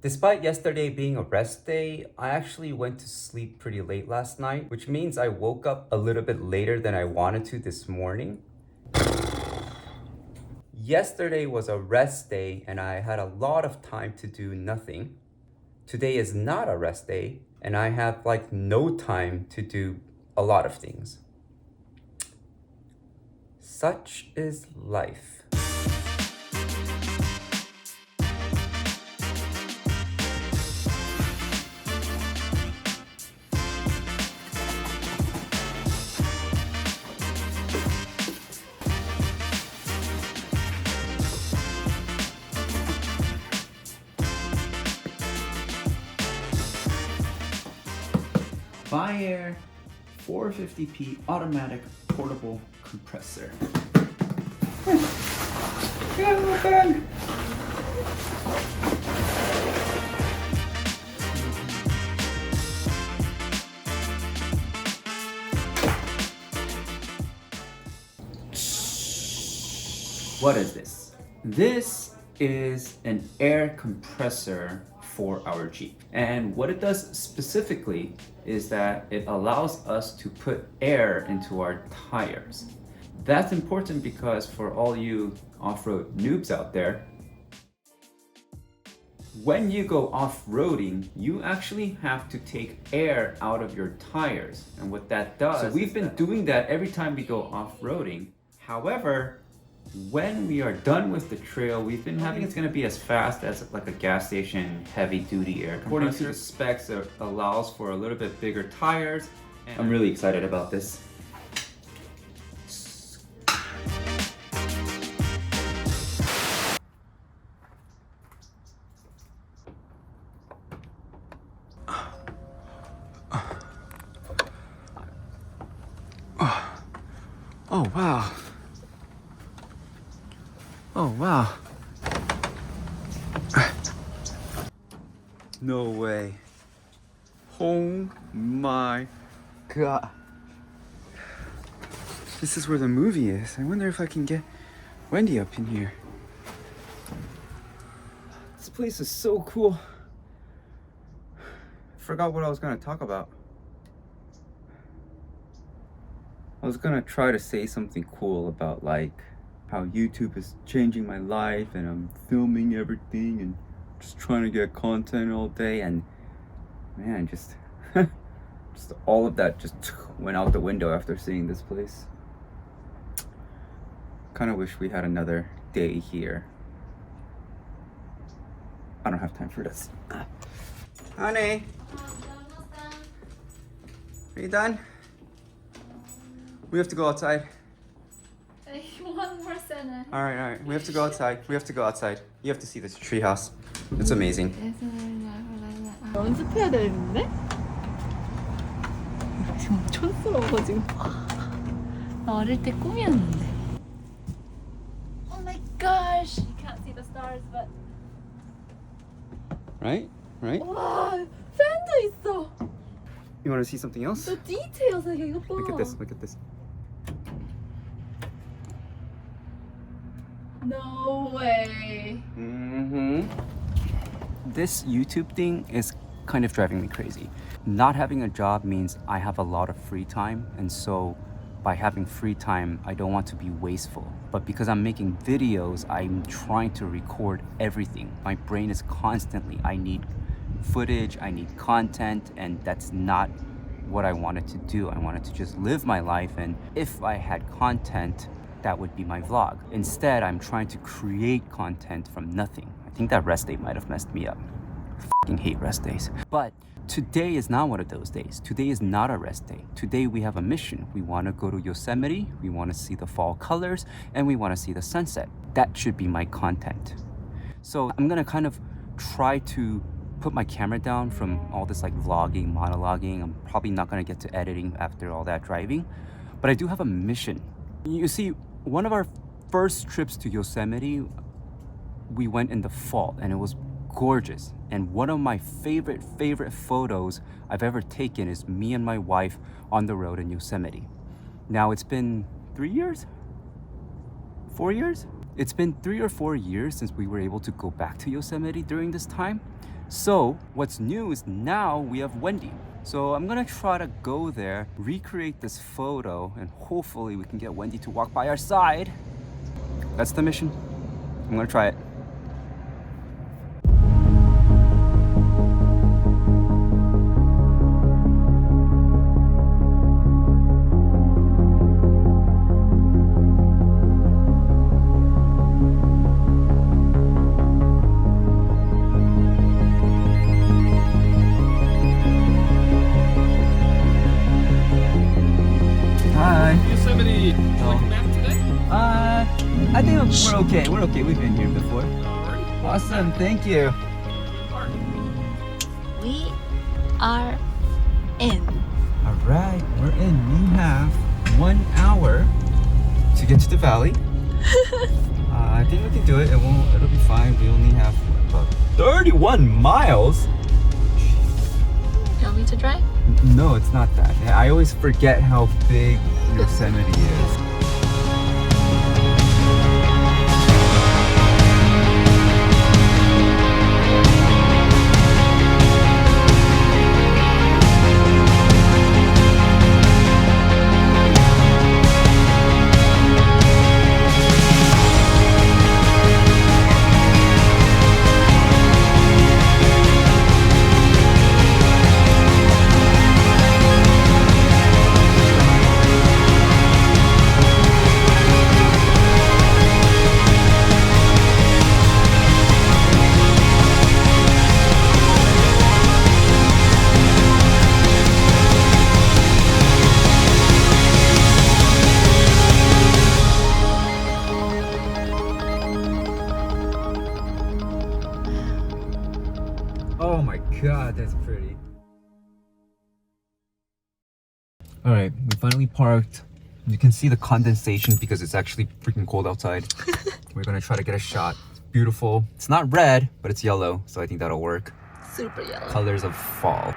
Despite yesterday being a rest day, I actually went to sleep pretty late last night, which means I woke up a little bit later than I wanted to this morning. Yesterday was a rest day and I had a lot of time to do nothing. Today is not a rest day and I have like no time to do a lot of things. Such is life. Air 450p automatic portable compressor. What is this? This is an air compressor for our Jeep. And what it does specifically is that it allows us to put air into our tires. That's important because for all you off-road noobs out there, when you go off-roading, you actually have to take air out of your tires. And what that does, so we've been doing that every time we go off-roading. However, when we are done with the trail, we've been having it's going to be as fast as like a gas station heavy duty air compressor. According to the specs, it allows for a little bit bigger tires. And I'm really excited about this. Oh wow. Oh wow. No way. Oh my god. This is where the movie is. I wonder if I can get Wendy up in here. This place is so cool. I forgot what I was gonna talk about. I was gonna try to say something cool about like how YouTube is changing my life and I'm filming everything and just trying to get content all day, and man, just all of that just went out the window after seeing this place. Kind of wish we had another day here. I don't have time for this. Honey, are you done? We have to go outside. One more sentence. All right. We have to go outside. You have to see this treehouse. It's amazing. 연습해야 되는데? 지금 촌스러워가지고. 나 어릴 때 꿈이었는데. Oh my gosh! You can't see the stars, but. Right? 와, 팬도 있어. You want to see something else? The details, 되게 이거 봐. Look at this. No way. This YouTube thing is kind of driving me crazy. Not having a job means I have a lot of free time, and so by having free time, I don't want to be wasteful. But because I'm making videos, I'm trying to record everything. My brain is constantly, I need footage, I need content, and that's not what I wanted to do. I wanted to just live my life, and if I had content, that would be my vlog. Instead, I'm trying to create content from nothing. I think that rest day might have messed me up. I fucking hate rest days. But today is not one of those days. Today is not a rest day. Today we have a mission. We want to go to Yosemite, we want to see the fall colors, and we want to see the sunset. That should be my content. So I'm gonna kind of try to put my camera down from all this like vlogging, monologuing. I'm probably not gonna get to editing after all that driving, but I do have a mission. You see, one of our first trips to Yosemite, we went in the fall and it was gorgeous. And one of my favorite photos I've ever taken is me and my wife on the road in Yosemite. Now it's been 3 years? 4 years? It's been 3 or 4 years since we were able to go back to Yosemite during this time. So what's new is now we have Wendy. So I'm gonna try to go there, recreate this photo, and hopefully we can get Wendy to walk by our side. That's the mission. I'm gonna try it. Hi. Yosemite. Would you like a map today? I think we're okay. We're okay. We've been here before. Alrighty. Awesome. Thank you. Park. We are in. All right, we're in. We have 1 hour to get to the valley. I think we can do it. It'll be fine. We only have about 31 miles. You want me to drive? No, it's not that. I always forget how big Yosemite is. Oh my god, that's pretty. Alright, we finally parked. You can see the condensation because it's actually freaking cold outside. We're gonna try to get a shot. It's beautiful. It's not red, but it's yellow, so I think that'll work. Super yellow. Colors of fall.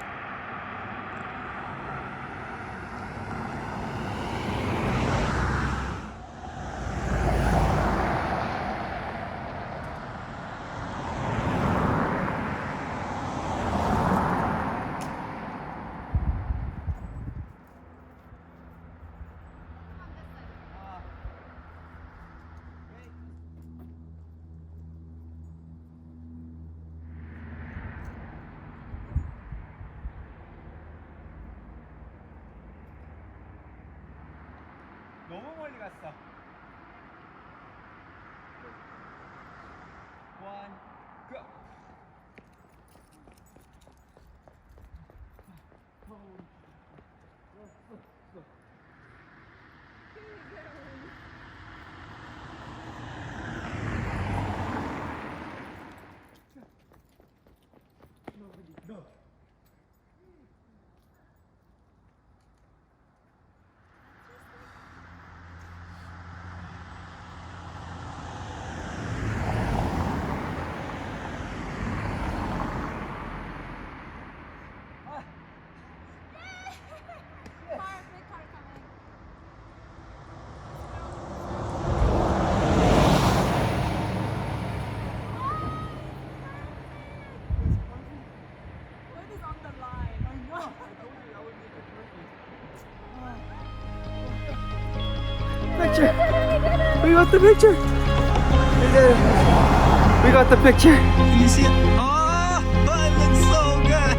너무 멀리 갔어. One, go. Picture. We got the picture. We did it. We got the picture. Can you see it? Oh, it looks so good.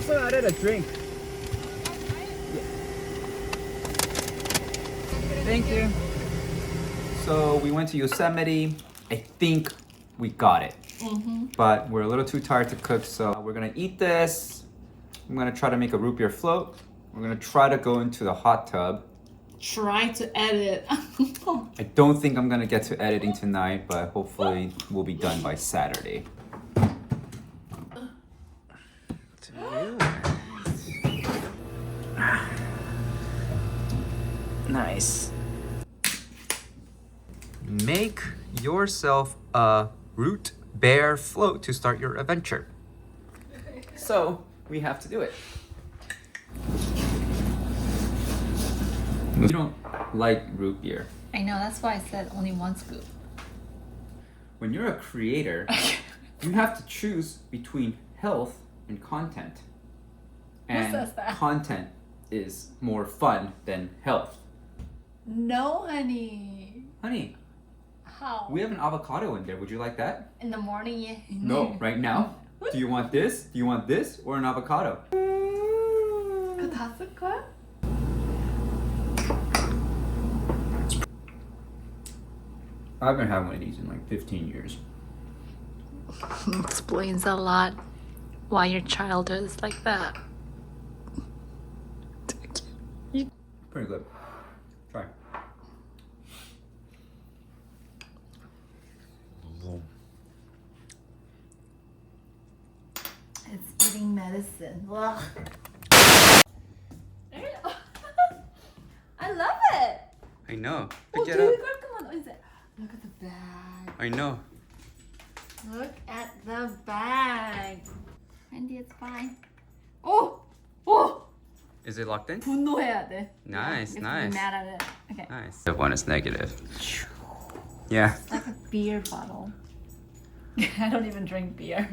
also added a drink. Thank you. So we went to Yosemite. I think we got it. But we're a little too tired to cook, so we're gonna eat this. I'm gonna try to make a root beer float. We're gonna try to go into the hot tub. Try to edit. I don't think I'm gonna get to editing tonight, but hopefully we'll be done by Saturday. Nice. Make yourself a root bear float to start your adventure. So we have to do it. You don't like root beer. I know, that's why I said only one scoop. When you're a creator, you have to choose between health and content. And says that? content is more fun than health. No, honey. Honey, How? we have an avocado in there. Would you like that? In the morning, yeah. No, right now. Do you want this? Do you want this or an avocado? 그거 다 쓸 거야? I haven't had one of these in like 15 years. Explains a lot why your childhood is like that. Pretty good. Try. It's eating medicine. Ugh. I love it. I know. Oh, Pick dude, it up. come on. What is it? Look at the bag. I know. Look at the bag. Wendy, it's fine. Oh! Oh! Is it locked in? 분노해야 돼. Nice, You have to nice. be mad at it. Okay. Nice. The one is negative. Yeah. Like a beer bottle. I don't even drink beer.